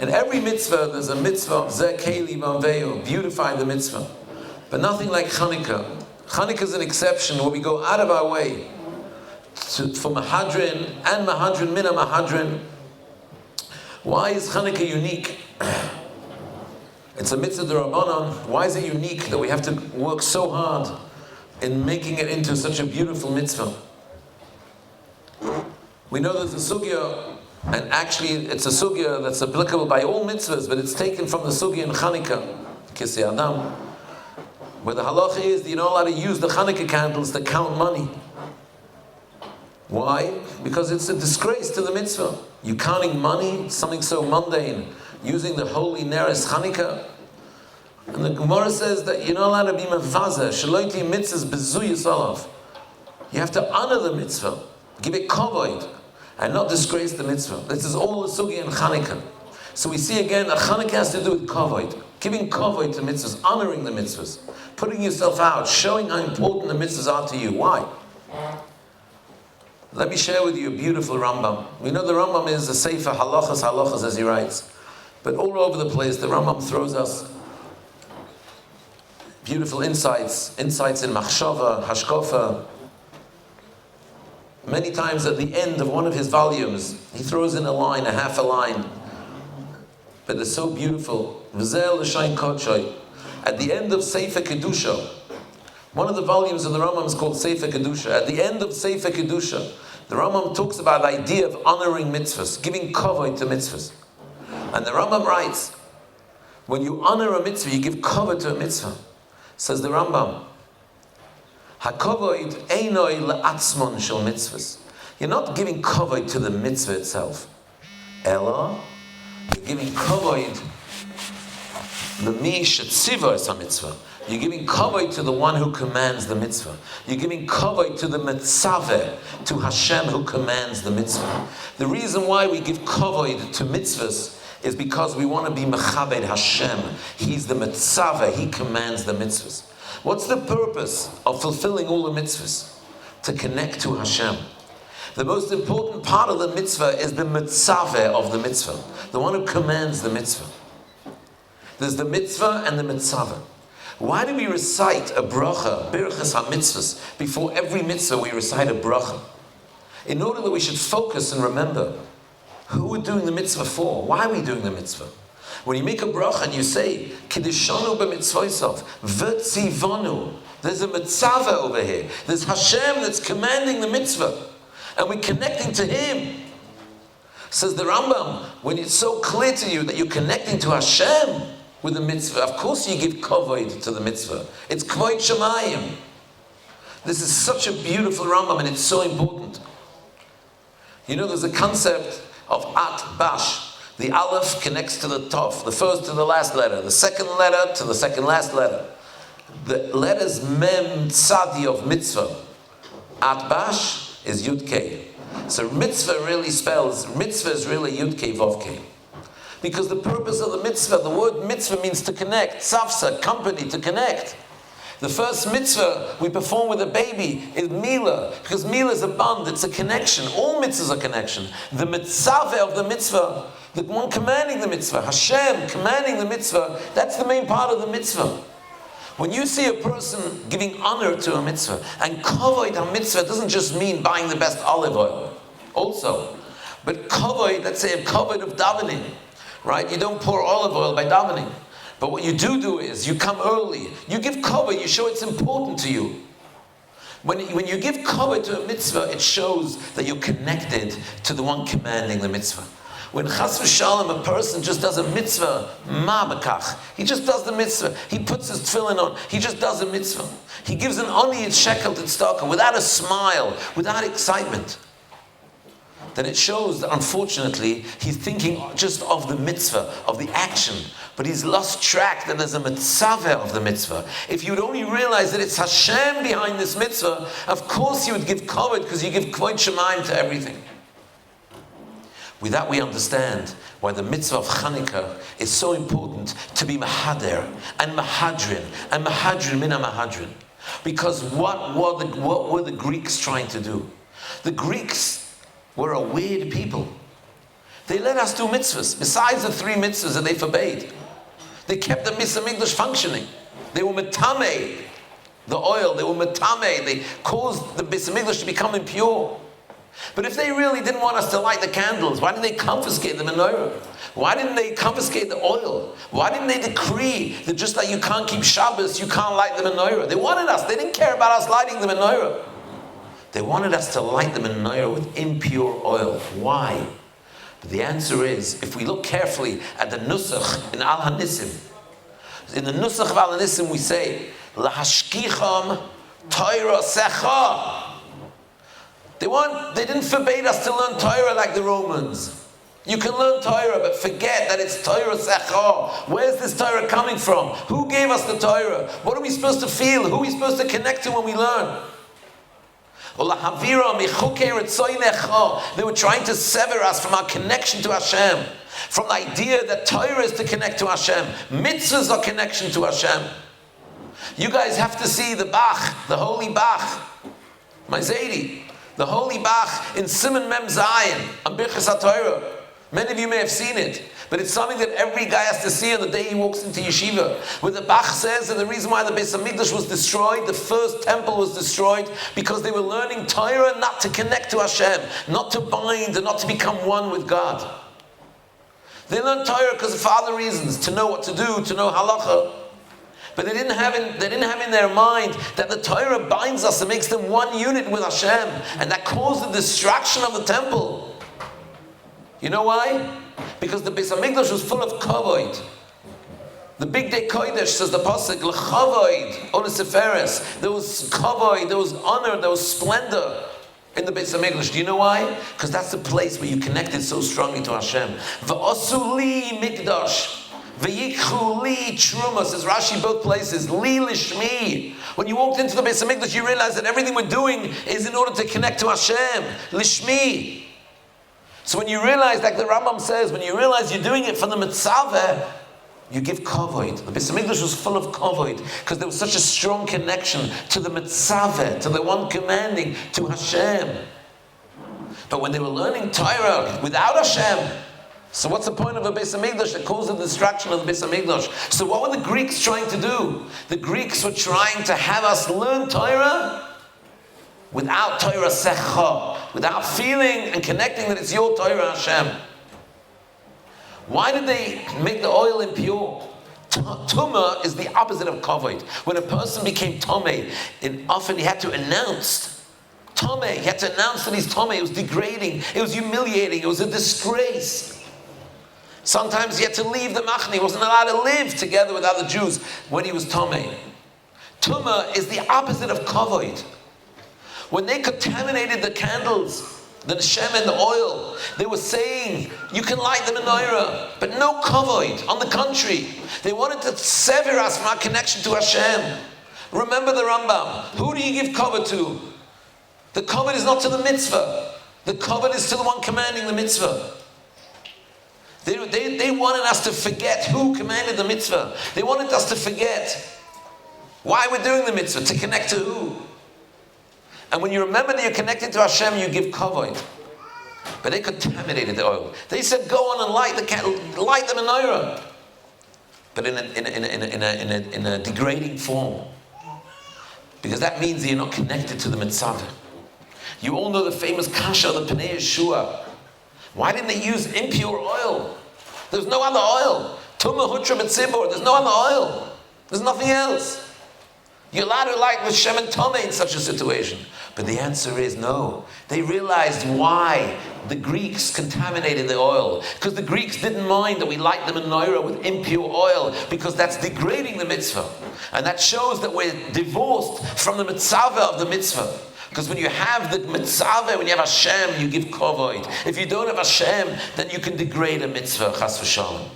In every mitzvah, there's a mitzvah of Zeh Keli V'Amveo, beautify the mitzvah. But nothing like Chanukah. Chanukah is an exception where we go out of our way for Mahadrin and Mahadrin Mina Mahadrin. Why is Chanukah unique? It's a mitzvah d'Rabbanan. Why is it unique that we have to work so hard in making it into such a beautiful mitzvah? We know there's a sugya, and actually it's a sugya that's applicable by all mitzvahs, but it's taken from the sugya in Chanukah, Kisei Adam, where the halacha is that you're not allowed to use the Chanukah candles to count money. Why? Because it's a disgrace to the mitzvah. You counting money, something so mundane, using the holy Neres Chanukah. And the Gemara says that you're not allowed to be mevazeh, shaloiti mitzvahs bezuyas olav. You have to honor the mitzvah, give it kavod, and not disgrace the mitzvah. This is all the sugya in Chanukah. So we see again that Chanukah has to do with kavod, giving kavod to mitzvahs, honoring the mitzvahs, putting yourself out, showing how important the mitzvahs are to you. Why? Let me share with you a beautiful Rambam. We know the Rambam is a sefer halachas, as he writes. But all over the place, the Rambam throws us beautiful insights in machshava, hashkofa. Many times at the end of one of his volumes, he throws in a line, a half a line. But they're so beautiful. V'zel l'shayin kodshay. At the end of Sefer Kedusha, one of the volumes of the Rambam is called Sefer Kedusha. At the end of Sefer Kedusha, the Rambam talks about the idea of honoring mitzvahs, giving kavod to mitzvahs. And the Rambam writes, when you honor a mitzvah, you give kavod to a mitzvah. Says the Rambam, HaKavod einoi le'atzmon shel mitzvahs. You're not giving kavod to the mitzvah itself. Ela, you're giving kavod l'mi shetzivah es ha-mitzvah. You're giving kavod to the one who commands the mitzvah. You're giving kavod to the mitzaveh, to Hashem who commands the mitzvah. The reason why we give kavod to mitzvahs is because we want to be mechabed Hashem. He's the mitzaveh, He commands the mitzvahs. What's the purpose of fulfilling all the mitzvahs? To connect to Hashem. The most important part of the mitzvah is the mitzaveh of the mitzvah, the one who commands the mitzvah. There's the mitzvah and the mitzaveh. Why do we recite a bracha, birchas ha-mitzvahs? Before every mitzvah we recite a bracha. In order that we should focus and remember who we're doing the mitzvah for. Why are we doing the mitzvah? When you make a bracha and you say, Kiddushanu b'mitzvosav, v'tzivanu, there's a mitzvah over here. There's Hashem that's commanding the mitzvah. And we're connecting to Him. Says the Rambam, when it's so clear to you that you're connecting to Hashem with the mitzvah, of course you give kavod to the mitzvah. It's kvod shamayim. This is such a beautiful Rambam and it's so important. You know, there's a concept of at bash. The aleph connects to the tov, the first to the last letter, the second letter to the second last letter. The letters mem tzadi of mitzvah. At bash is yud kei. So mitzvah really spells, mitzvah is really yud kei vav kei. Because the purpose of the mitzvah, the word mitzvah means to connect, tzavsa, company, to connect. The first mitzvah we perform with a baby is milah, because milah is a bond, it's a connection. All mitzvahs are connection. The mitzvah of the mitzvah, the one commanding the mitzvah, Hashem commanding the mitzvah, that's the main part of the mitzvah. When you see a person giving honor to a mitzvah, and kavod a mitzvah doesn't just mean buying the best olive oil, also. But kavod, let's say a kavod of davening, right? You don't pour olive oil by davening. But what you do is, you come early, you give kavod, you show it's important to you. When you give kavod to a mitzvah, it shows that you're connected to the one commanding the mitzvah. When chas v'shalom, a person just does a mitzvah, ma b'kach, he just does the mitzvah, he puts his tefillin on, he just does a mitzvah. He gives an oni at shekel to tzedakah, without a smile, without excitement. Then it shows that unfortunately he's thinking just of the mitzvah, of the action, but he's lost track that there's a mitzvah of the mitzvah. If you would only realize that it's Hashem behind this mitzvah, of course you would give kavod, because you give kvod shemaim to everything. With that we understand why the mitzvah of Chanukah is so important to be mahader and mahadrin mina mahadrin. Because what were the Greeks trying to do? The Greeks were a weird people. They let us do mitzvahs, besides the 3 mitzvahs that they forbade. They kept the Beis HaMikdash functioning. They were metamei, the oil, they were metamei, they caused the Beis HaMikdash to become impure. But if they really didn't want us to light the candles, why didn't they confiscate the menorah? Why didn't they confiscate the oil? Why didn't they decree that just like you can't keep Shabbos, you can't light the menorah? They wanted us, they didn't care about us lighting the menorah. They wanted us to light the menorah with impure oil. Why? But the answer is, if we look carefully at the Nusach in Al Hanisim, in the Nusach of Al Hanisim we say, Lahashkicham Torah Secha. They didn't forbade us to learn Torah like the Romans. You can learn Torah, but forget that it's Torah Secha. Where's this Torah coming from? Who gave us the Torah? What are we supposed to feel? Who are we supposed to connect to when we learn? They were trying to sever us from our connection to Hashem, from the idea that Torah is to connect to Hashem. Mitzvahs are connection to Hashem. You guys have to see the Bach, the holy Bach, my Zaidi, the holy Bach in Siman Mem Zayin, on Birchas HaTorah. Many of you may have seen it, but it's something that every guy has to see on the day he walks into yeshiva. Where the Bach says that the reason why the Beis HaMikdash was destroyed, the first temple was destroyed, because they were learning Torah not to connect to Hashem, not to bind and not to become one with God. They learned Torah because of other reasons, to know what to do, to know halacha. But they didn't have in their mind that the Torah binds us and makes them one unit with Hashem, and that caused the destruction of the temple. You know why? Because the Beis HaMikdash was full of kavod. The big day kodesh, says the pasuk, l'chavod on the seferes. There was kavod, there was honor, there was splendor in the Beis HaMikdash. Do you know why? Because that's the place where you connected so strongly to Hashem. V'asu li mikdash, v'yikchu li truma, says Rashi both places. Li lishmi. When you walked into the Beis HaMikdash, you realized that everything we're doing is in order to connect to Hashem. Lishmi. So when you realize, like the Rambam says, when you realize you're doing it for the mitzvah, you give kavod. The Beis HaMikdash was full of kavod because there was such a strong connection to the mitzvah, to the one commanding, to Hashem. But when they were learning Torah without Hashem, so what's the point of a Beis HaMikdash that caused the destruction of the Beis HaMikdash? So what were the Greeks trying to do? The Greeks were trying to have us learn Torah without Torah Secha, without feeling and connecting that it's your Torah Hashem. Why did they make the oil impure? Tumah is the opposite of kavod. When a person became tomei, often he had to announce tomei. He had to announce that he's tomei. It was degrading. It was humiliating. It was a disgrace. Sometimes he had to leave the machne. He wasn't allowed to live together with other Jews when he was tomei. Tumah is the opposite of kavod. When they contaminated the candles, the Shem and the oil, they were saying, you can light the menorah, but no kavod. On the contrary, they wanted to sever us from our connection to Hashem. Remember the Rambam. Who do you give kavod to? The kavod is not to the mitzvah. The kavod is to the one commanding the mitzvah. They wanted us to forget who commanded the mitzvah. They wanted us to forget why we're doing the mitzvah, to connect to who. And when you remember that you're connected to Hashem, you give kavod. But they contaminated the oil. They said, go on and light the candle, light the menorah. But in a degrading form. Because that means that you're not connected to the mitzvah. You all know the famous kasha, the Pnei Yeshua. Why didn't they use impure oil? There's no other oil. Tumah hutra b'tzibur. There's no other oil. There's nothing else. You're allowed to light with Shem and Tomei in such a situation. But the answer is no. They realized why the Greeks contaminated the oil. Because the Greeks didn't mind that we light the menorah with impure oil, because that's degrading the mitzvah. And that shows that we're divorced from the mitzvah of the mitzvah. Because when you have the mitzvah, when you have Hashem, you give kavod. If you don't have Hashem, then you can degrade a mitzvah, chas v'shalom.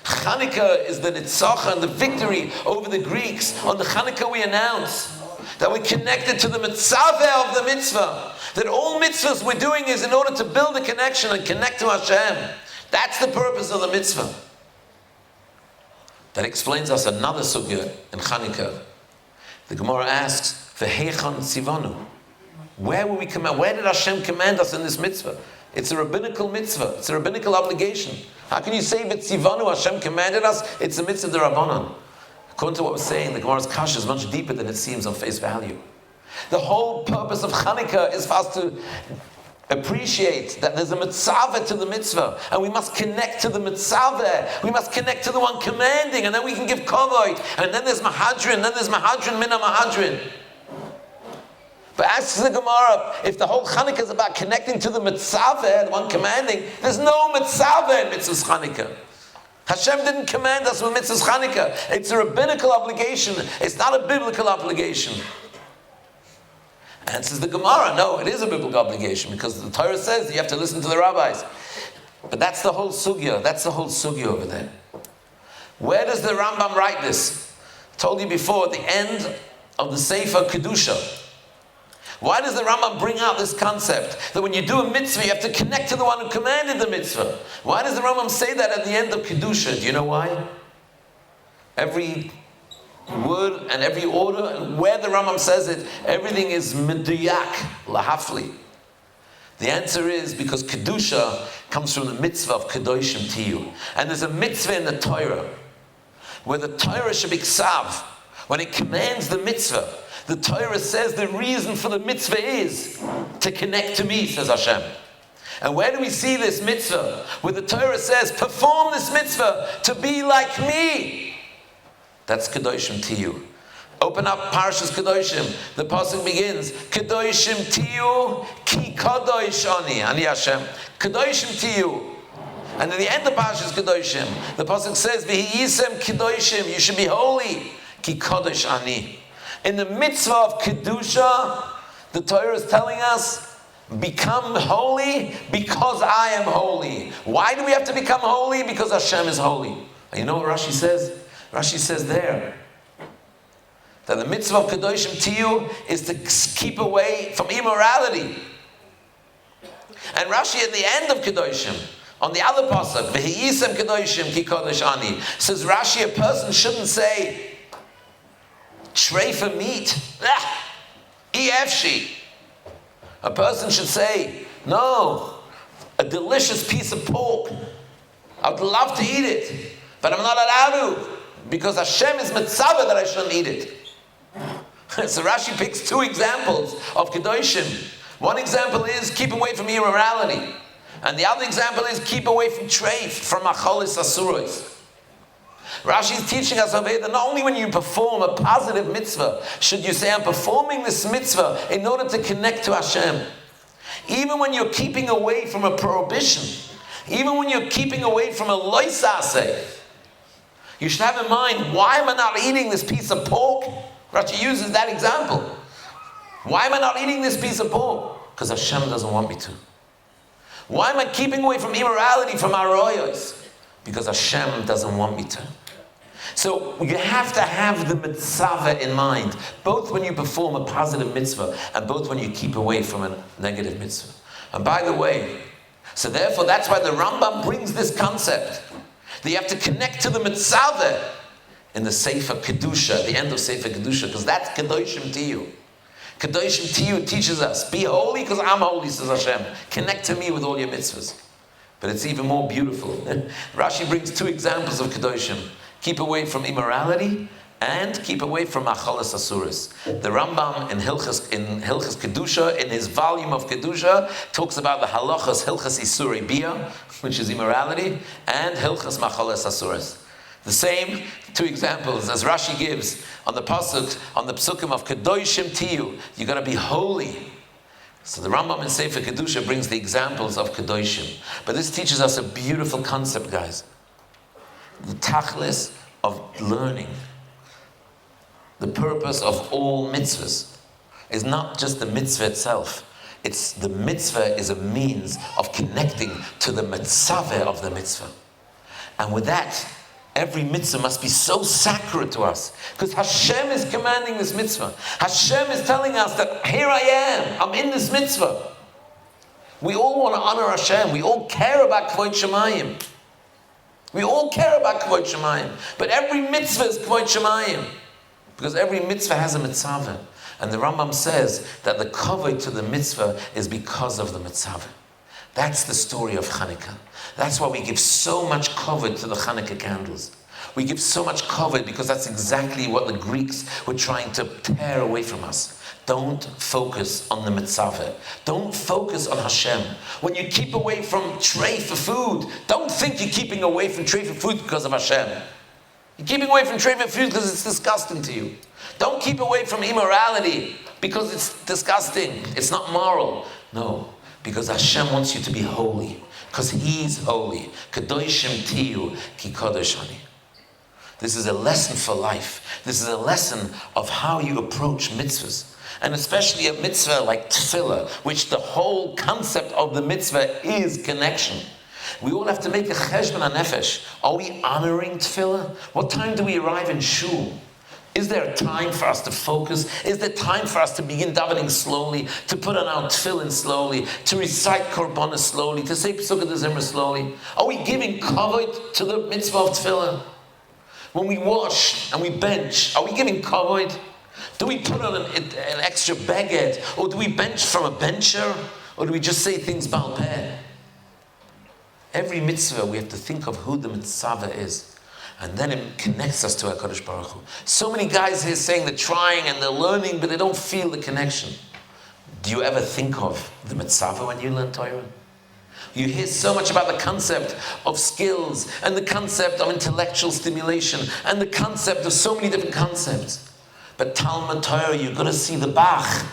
Chanukah is the nitzachah and the victory over the Greeks. On the Chanukah we announce that we're connected to the mitzvah of the mitzvah. That all mitzvahs we're doing is in order to build a connection and connect to Hashem. That's the purpose of the mitzvah. That explains us another sugya in Chanukah. The Gemara asks, V'heichan tzivanu. Where were we command? Where did Hashem command us in this mitzvah? It's a rabbinical mitzvah. It's a rabbinical obligation. How can you say B'tzivanu, Hashem commanded us? It's a mitzvah d'Rabbanan. According to what we're saying, the Gemara's kasha is much deeper than it seems on face value. The whole purpose of Chanukah is for us to appreciate that there's a mitzvah to the mitzvah, and we must connect to the mitzvah. We must connect to the one commanding, and then we can give kavod. And then there's mahadrin, mina mahadrin. But asks the Gemara, if the whole Chanukah is about connecting to the mitzvah, the one commanding, there's no mitzvah in mitzvah's Chanukah. Hashem didn't command us with mitzvah's Chanukah. It's a rabbinical obligation. It's not a biblical obligation. Answers the Gemara, no, it is a biblical obligation, because the Torah says you have to listen to the rabbis. But that's the whole sugya. That's the whole sugya over there. Where does the Rambam write this? I told you before, at the end of the Sefer Kedusha. Why does the Rambam bring out this concept that when you do a mitzvah, you have to connect to the one who commanded the mitzvah? Why does the Rambam say that at the end of Kedusha? Do you know why? Every word and every order, and where the Rambam says it, everything is meduyak, lahafli. The answer is because Kedusha comes from the mitzvah of Kedoshim Tiyu. And there's a mitzvah in the Torah, where the Torah should be ksav. When it commands the mitzvah, the Torah says the reason for the mitzvah is to connect to me, says Hashem. And where do we see this mitzvah? Where the Torah says, perform this mitzvah to be like me. That's Kedoshim Tiyu. Open up Parshas Kedoshim. The pasuk begins, Kedoshim Tiyu ki kadosh ani Hashem. Kedoshim Tiyu. And at the end of Parshas Kedoshim, the pasuk says, V'hiyisem Kedoshim, you should be holy. Ki kadosh ani. In the mitzvah of Kedusha, the Torah is telling us, become holy because I am holy. Why do we have to become holy? Because Hashem is holy. And you know what Rashi says? Rashi says there, that the mitzvah of Kedoshim Tiyu is to keep away from immorality. And Rashi at the end of Kedoshim, on the other pasuk, V'hiyisem Kedoshim ki kadosh ani, says Rashi, a person shouldn't say, treifa meat, efshi. A person should say, no, a delicious piece of pork. I would love to eat it, but I'm not allowed to, because Hashem is mitzvah that I shouldn't eat it. So Rashi picks two examples of Kedoshim. One example is keep away from immorality, and the other example is keep away from treif, from acholis asuros. Rashi is teaching us over here that not only when you perform a positive mitzvah should you say, I'm performing this mitzvah in order to connect to Hashem. Even when you're keeping away from a prohibition, even when you're keeping away from a loisase, you should have in mind, why am I not eating this piece of pork? Rashi uses that example. Why am I not eating this piece of pork? Because Hashem doesn't want me to. Why am I keeping away from immorality, from aroyos? Because Hashem doesn't want me to. So you have to have the mitzvah in mind, both when you perform a positive mitzvah and both when you keep away from a negative mitzvah. And by the way, so therefore that's why the Rambam brings this concept, that you have to connect to the mitzvah in the Sefer Kedusha, the end of Sefer Kedusha, because that's Kedoshim Tiyu. Kedoshim Tiyu teaches us, be holy because I'm holy, says Hashem. Connect to me with all your mitzvahs. But it's even more beautiful. Rashi brings two examples of Kedoshim. Keep away from immorality and keep away from achalas asuras. The Rambam in Hilchas Kedusha, in his volume of Kedusha, talks about the halachas Hilchas Isurei Bia, which is immorality, and Hilchas Machalas Asuras. The same two examples as Rashi gives on the pasuk, on the psukim of Kedoshim Tiyu. You got to be holy. So the Rambam in Sefer Kedusha brings the examples of Kedoshim. But this teaches us a beautiful concept, guys. The tachlis of learning. The purpose of all mitzvahs is not just the mitzvah itself. It's the mitzvah is a means of connecting to the mitzvah of the mitzvah. And with that, every mitzvah must be so sacred to us. Because Hashem is commanding this mitzvah. Hashem is telling us that here I am, I'm in this mitzvah. We all want to honor Hashem. We all care about Kvod Shemayim. We all care about Kvod Shemayim. But every mitzvah is Kvod Shemayim. Because every mitzvah has a mitzvah. And the Rambam says that the kavod to the mitzvah is because of the mitzvah. That's the story of Chanukah. That's why we give so much kavod to the Chanukah candles. We give so much kavod because that's exactly what the Greeks were trying to tear away from us. Don't focus on the mitzvah. Don't focus on Hashem. When you keep away from tray for food, don't think you're keeping away from tray for food because of Hashem. You're keeping away from tray for food because it's disgusting to you. Don't keep away from immorality because it's disgusting. It's not moral. No, because Hashem wants you to be holy. Because He's holy. Kadoshim tiyu ki kadosh ani. This is a lesson for life. This is a lesson of how you approach mitzvahs. And especially a mitzvah like tefillah, which the whole concept of the mitzvah is connection. We all have to make a cheshbon hanefesh. Are we honoring tefillah? What time do we arrive in shul? Is there a time for us to focus? Is there time for us to begin davening slowly, to put on our tefillin slowly, to recite korbanos slowly, to say Pesukah D'Zimra slowly? Are we giving kavod to the mitzvah of tefillah? When we wash and we bench, are we giving kavod? Do we put on an extra baguette? Or do we bench from a bencher? Or do we just say things bal peh? Every mitzvah, we have to think of who the mitzvah is. And then it connects us to HaKadosh Baruch Hu. So many guys here saying they're trying and they're learning, but they don't feel the connection. Do you ever think of the mitzvah when you learn Torah? You hear so much about the concept of skills and the concept of intellectual stimulation and the concept of so many different concepts. But Talmud Torah, you've got to see the Bach.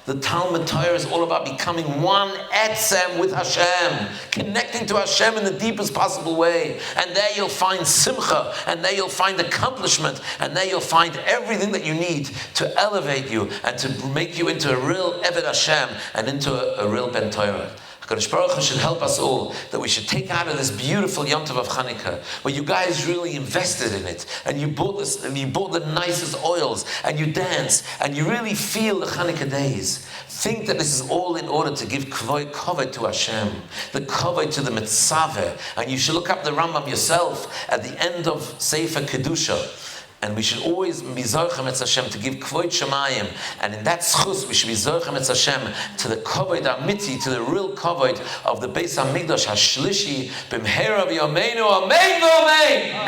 The Talmud Torah is all about becoming one etzem with Hashem, connecting to Hashem in the deepest possible way. And there you'll find simcha, and there you'll find accomplishment, and there you'll find everything that you need to elevate you and to make you into a real Eved Hashem and into a real Ben Torah. HaKadosh Baruch Hu should help us all, that we should take out of this beautiful Yom Tov of Chanukah, where you guys really invested in it, and you bought this, and you bought the nicest oils, and you dance, and you really feel the Chanukah days. Think that this is all in order to give kavod to Hashem, the kavod to the mitzvah, and you should look up the Rambam yourself at the end of Sefer Kedusha. And we should always be Zorchem Etz Hashem to give Kvod Shemayim. And in that schus, we should be Zorchem Etz Hashem to the Kavod Amiti, to the real Kavod of the Beis HaMikdash HaShlishi, B'mhera V'yameinu, Amen V'Amen!